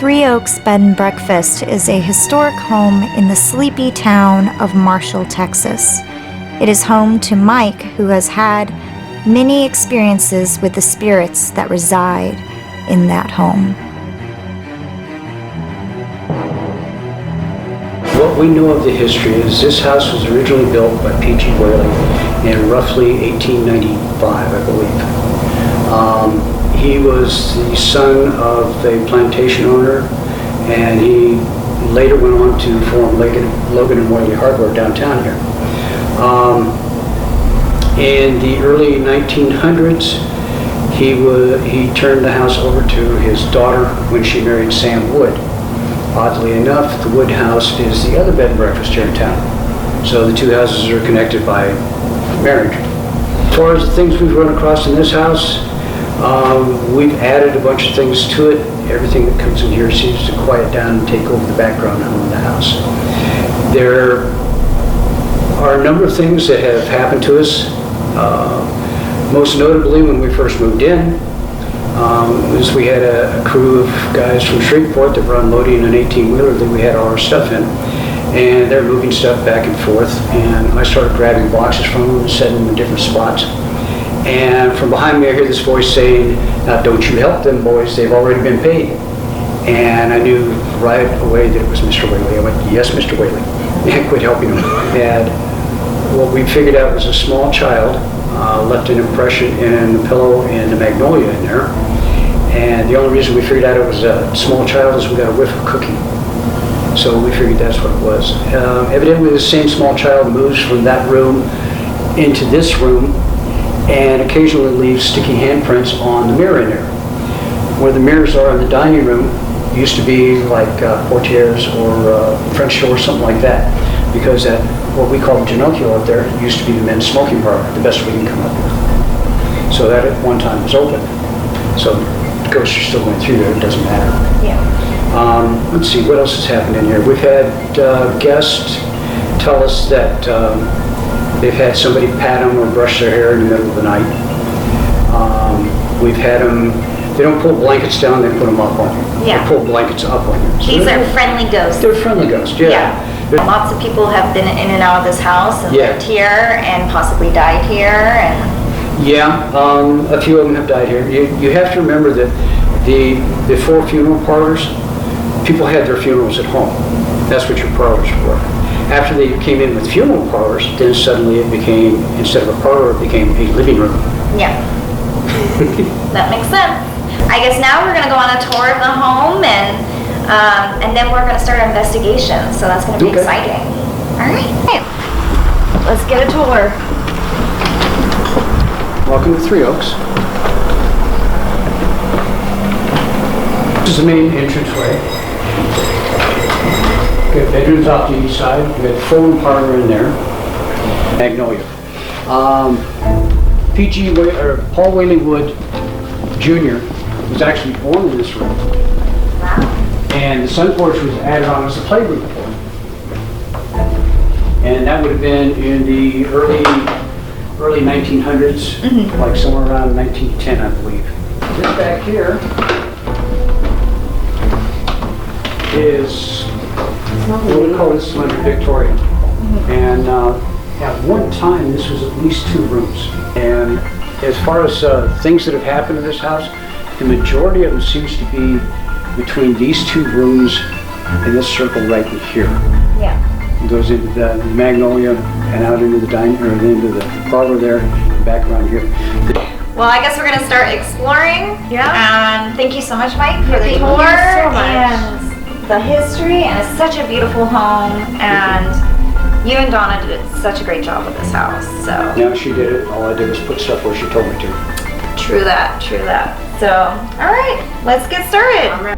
Three Oaks Bed and Breakfast is a historic home in the sleepy town of Marshall, Texas. It is home to Mike, who has had many experiences with the spirits that reside in that home. What we know of the history is this house was originally built by P.G. Whaley in roughly 1895, I believe. He was the son of a plantation owner, and he later went on to form Logan and Morley Hardware downtown here. In the early 1900s, he turned the house over to his daughter when she married Sam Wood. Oddly enough, the Wood house is the other bed and breakfast here in town. So the two houses are connected by marriage. As far as the things we've run across in this house, we've added a bunch of things to it. Everything that comes in here seems to quiet down and take over the background of the house. There are a number of things that have happened to us. Most notably, when we first moved in, is we had a crew of guys from Shreveport that were unloading an 18-wheeler that we had all our stuff in. And they're moving stuff back and forth, and I started grabbing boxes from them and setting them in different spots. And from behind me I hear this voice saying, "Now don't you help them boys, they've already been paid." And I knew right away that it was Mr. Whaley. I went, "Yes, Mr. Whaley," and quit helping him. And what we figured out was a small child left an impression in the pillow and the magnolia in there. And the only reason we figured out it was a small child is we got a whiff of cooking. So we figured that's what it was. Evidently the same small child moves from that room into this room and occasionally leaves sticky handprints on the mirror in there. Where the mirrors are in the dining room used to be like portieres or French door or something like that, because that what we call the Ginocchio up there used to be the men's smoking parlor, the best we can come up with. So that at one time was open. So the ghosts are still going through there, it doesn't matter. Yeah. Let's see, what else has happened in here? We've had guests tell us that they've had somebody pat them or brush their hair in the middle of the night. We've had them, they don't pull blankets down, they put them up on you. Yeah. They pull blankets up on you. So These are friendly ghosts. They're friendly ghosts, yeah. Lots of people have been in and out of this house and lived here and possibly died here. And yeah, a few of them have died here. You have to remember that before funeral parlors, people had their funerals at home. That's what your parlors were. After they came in with funeral parlors, then suddenly it became, instead of a parlor, it became a living room. Yeah. That makes sense. I guess now we're going to go on a tour of the home, and then we're going to start our investigation. So that's going to be exciting. All right. Let's get a tour. Welcome to Three Oaks. This is the main entranceway. We have bedrooms off to each side. We have a full parlor in there. Magnolia. Paul Whaley Wood Jr. was actually born in this room. Wow. And the sun porch was added on as a playroom for him. And that would have been in the early 1900s, like somewhere around 1910, I believe. This back here is what we call this slender Victorian. And at one time, this was at least 2 rooms. And as far as things that have happened in this house, the majority of them seems to be between these 2 rooms and this circle right in here. Yeah. It goes into the magnolia and out into the dining or into the parlor there, and back around here. Well, I guess we're going to start exploring. Yeah. And thank you so much, Mike, for the tour and the history. And it's such a beautiful home. And you and Donna did such a great job with this house. So. Yeah, she did it. All I did was put stuff where she told me to. True that. True that. So, all right, let's get started.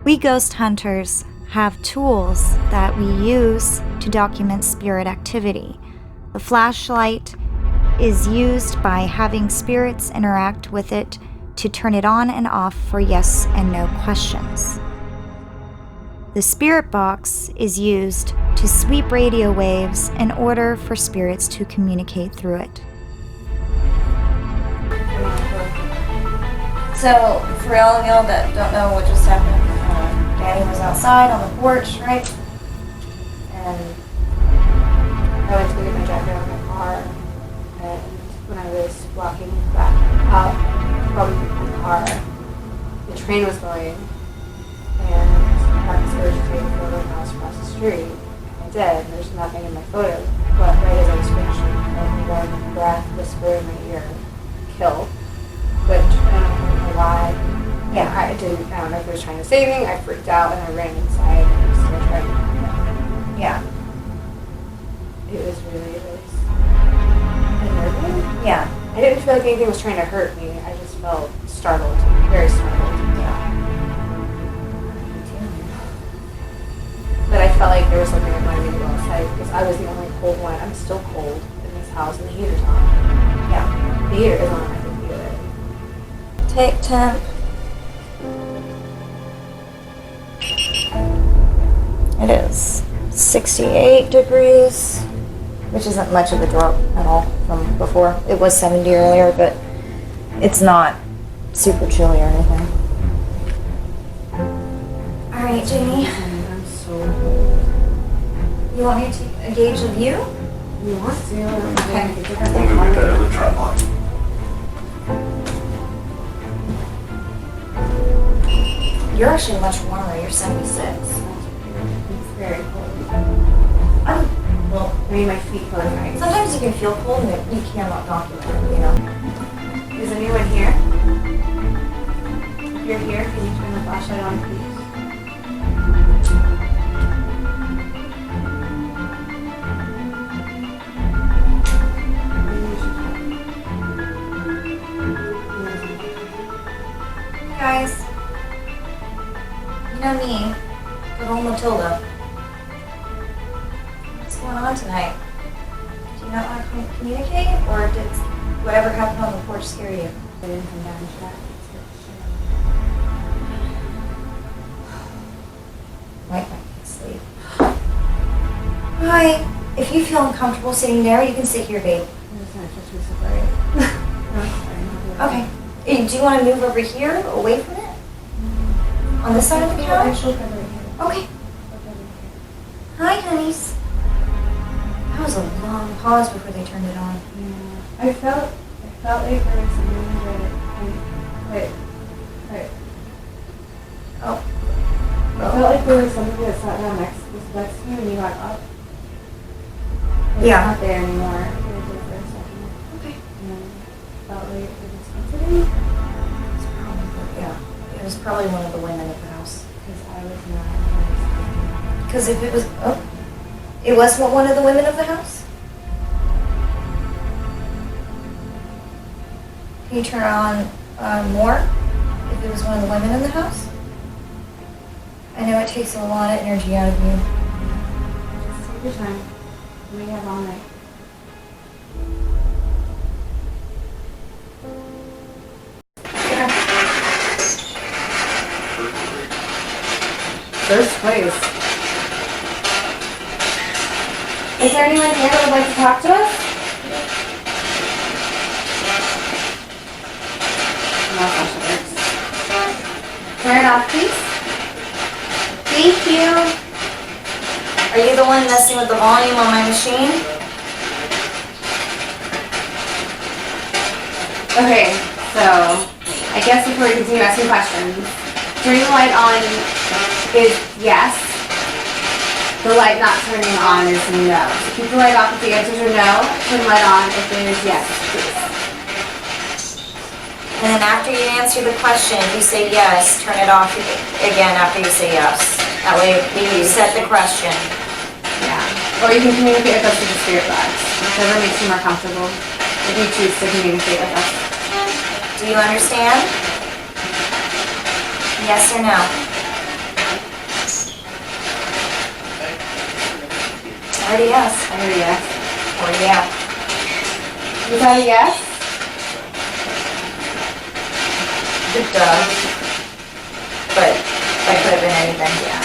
We ghost hunters have tools that we use to document spirit activity. The flashlight is used by having spirits interact with it to turn it on and off for yes and no questions. The spirit box is used to sweep radio waves in order for spirits to communicate through it. So, for all of y'all that don't know what just happened, Danny was outside on the porch, right? And I went to go get my jacket out of my car, and when I was walking back out from the car, the train was going, and I practiced urge to take a photo of the house across the street. I did, and there's nothing in my photo, but right as I was finishing, I felt one breath whisper in my ear, kill, which I don't know why. Yeah, I don't know if it was trying to save me. I freaked out and I ran inside and was still trying to find it. Yeah. It was really unnerving. Yeah. I didn't feel like anything was trying to hurt me. I just felt startled, very startled. Yeah. But I felt like there was something that wanted me to go outside because I was the only cold one. I'm still cold in this house and the heater's on. Yeah. The heater is on, I can feel it. Take temp. It is 68 degrees, which isn't much of a drop at all from before. It was 70 earlier, but it's not super chilly or anything. All right, Janie. I'm so cold. You want me to engage the view? You want to? Okay. I'm gonna get that other tripod. You're actually much warmer. You're 76. It's very cold. Well, I mean, my feet feel like ice. sometimes you can feel cold and you cannot document it, you know? Is anyone here? If you're here, can you turn the flashlight on, please? Hey guys. You know me, good old Matilda. What's going on tonight? Do you not want to communicate, or did whatever happened on the porch scare you? I didn't come down yet. Might be asleep. Hi. If you feel uncomfortable sitting there, you can sit here, babe. I'm just gonna touch me separate. No, it's fine. Okay. Do you want to move over here, away from it? On this side of the couch? She'll cover it here. Okay. Hi, honeys. That was a long pause before they turned it on. Yeah. I felt like there was something that Oh. I felt like there was something that sat down next to you when you got up. It's Yeah. not there anymore. It was there for a second. Okay. And I felt like it was comforting Yeah. It was probably one of the women at the house. because I was not. Because if it was, it was one of the women of the house? Can you turn on more if it was one of the women in the house? I know it takes a lot of energy out of you. Just take your time. We have all night. First place. Is there anyone here that would like to talk to us? No, that's how it works. Turn it off, please. Thank you. Are you the one messing with the volume on my machine? Okay, so I guess before we continue asking questions, turning the light on is yes. The light not turning on is no. So keep the light off if the answers are no. Turn the light on if it is yes, please. And then after you answer the question, if you say yes, turn it off again after you say yes. That way you set the question. Yeah. Or you can communicate with us with the spirit box. Whatever makes you more comfortable if you choose to communicate with us. Do you understand? Yes or no? I heard a yes. I heard a yes. Or yeah. Was that a yes? Good dog. But that could have been anything, yeah.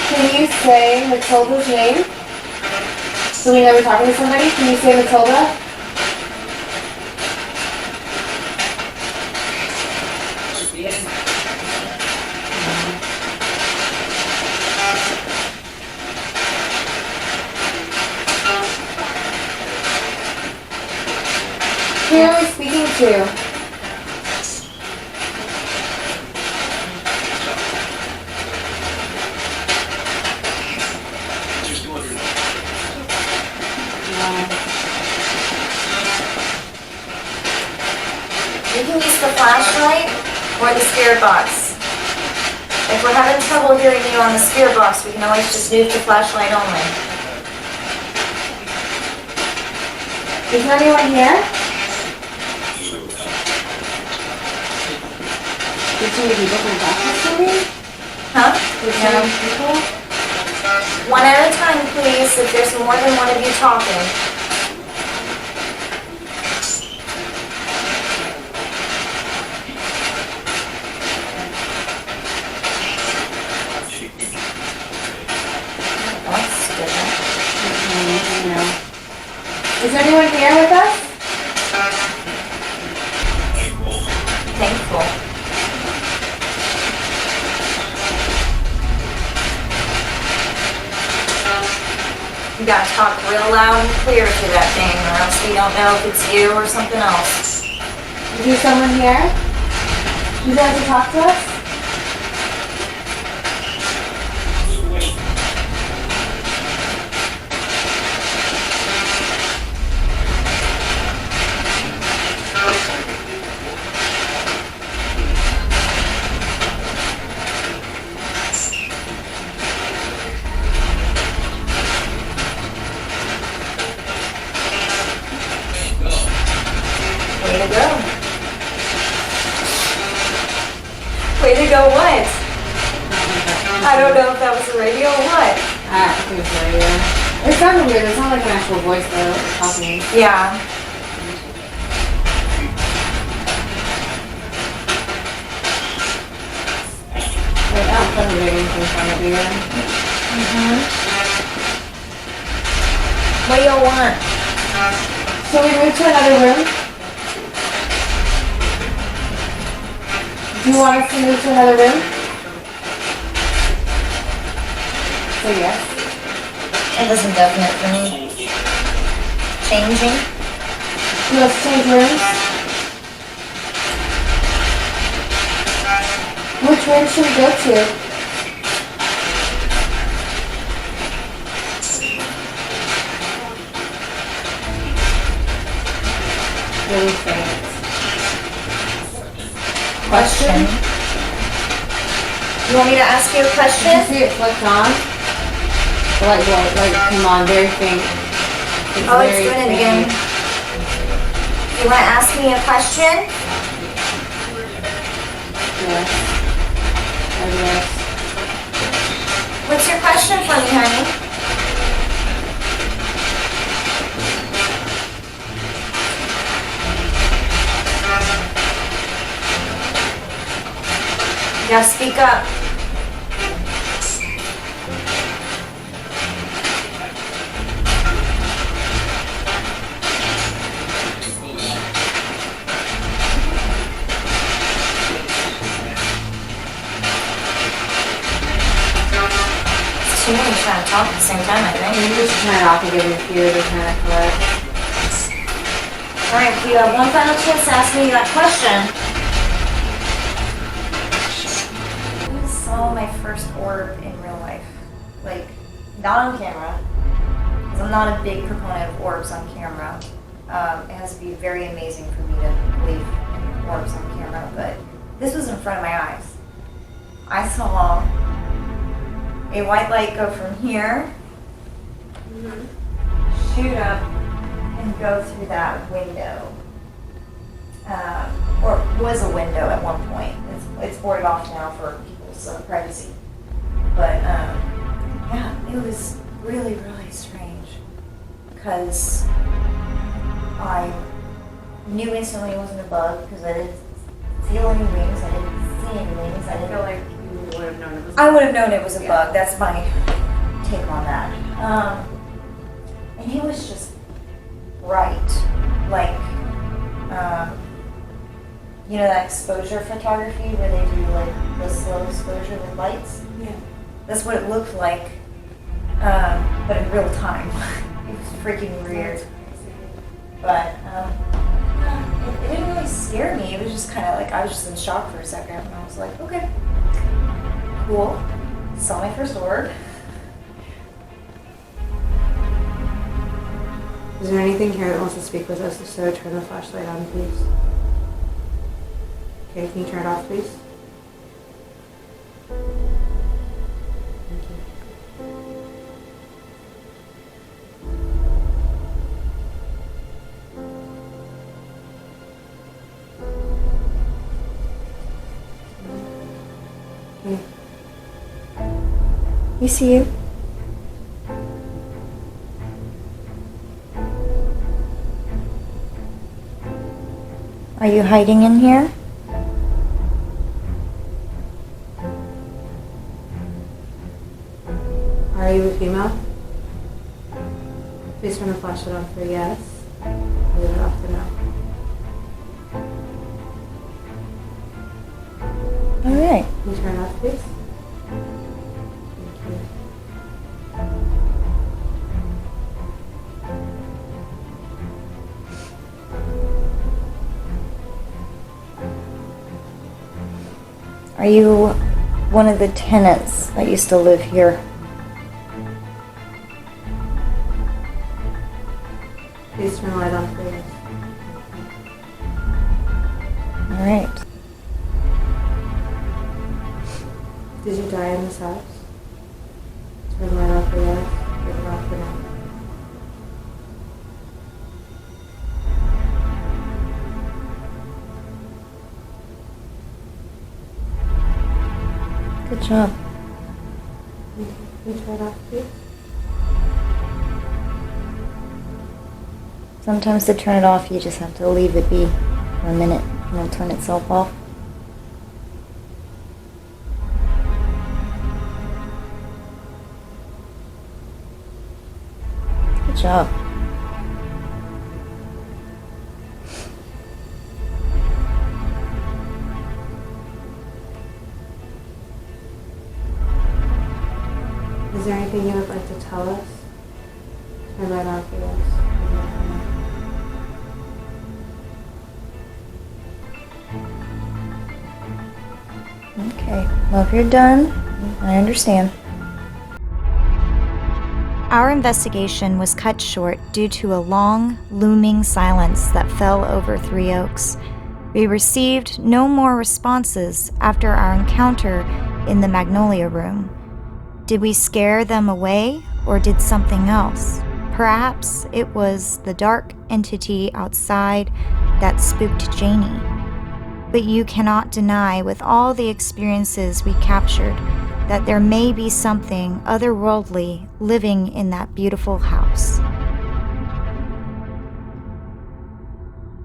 Can you say Matilda's name? So we know we're talking to somebody. Can you say Matilda? Who are we speaking to? You can use the flashlight or the spirit box. If we're having trouble hearing you on the spirit box, we can always just move to flashlight only. Is anyone here? Did too many people come back to me? Huh? Did too many people? One at a time, please, if there's more than one of you talking. That's different. Is anyone here with us? Thankful. You gotta talk real loud and clear to that thing, or else we don't know if it's you or something else. Is there someone here? You guys to talk to us? Way to go. Way to go what? I don't know if that was the radio or what. I think it's radio. It sounded weird. It sounded like an actual voice though, talking. Yeah. Like, I don't feel like anything from it either. What do y'all want? So we move to another room? Do you want us to move to another room? Say yes. It wasn't definite for me. Changing? You want us to change rooms? Which room should we go to? Really faint. Question. You want me to ask you a Did you question? see it flicked on? The light came on very faint. Oh, it's very doing it faint. again. You want to ask me a question? Yes. Oh, yes. What's your question for me, honey? You gotta speak up. It's too many trying to talk at the same time, I think. Maybe we should turn it off and give it a few to kind of collect. Alright, you have one final chance to ask me that question. I saw my first orb in real life. Like, not on camera. Because I'm not a big proponent of orbs on camera. It has to be very amazing for me to believe in orbs on camera, but this was in front of my eyes. I saw a white light go from here, shoot up, and go through that window. Or was a window at one point. It's boarded off now for people's privacy. But yeah, it was really, really strange. Because I knew instantly it wasn't a bug because I didn't feel any wings, I didn't see any wings, I didn't feel like you would have known it was. I would have known it was a bug. That's my take on that. And it was just bright, like, you know that exposure photography where they do like the slow exposure with lights? Yeah. That's what it looked like, but in real time. It was freaking weird. But, yeah. it didn't really scare me. It was just kind of like, I was just in shock for a second. And I was like, okay, cool. Saw my first orb. Is there anything here that wants to speak with us? If so, turn the flashlight on, please. Okay, can you turn it off, please? Thank you. Okay. You see you. Are you hiding in here? Are you a female? Please turn the flashlight on for yes. Leave it off for no. All right. Can you turn it off, please? Thank you. Are you one of the tenants that used to live here? Please turn the light on for yes. All right. Did you die in this house? Turn the light off for yes. Leave it off for no. Good job. Can you turn it off, please? Sometimes to turn it off, you just have to leave it be for a minute and it'll turn itself off. Good job. Is there anything you would like to tell us? Turn the light on for yes. Okay, well, if you're done, I understand. Our investigation was cut short due to a long, looming silence that fell over Three Oaks. We received no more responses after our encounter in the Magnolia Room. Did we scare them away, or did something else? Perhaps it was the dark entity outside that spooked Janie. But you cannot deny, with all the experiences we captured, that there may be something otherworldly living in that beautiful house.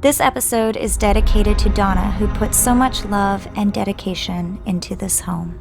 This episode is dedicated to Donna, who put so much love and dedication into this home.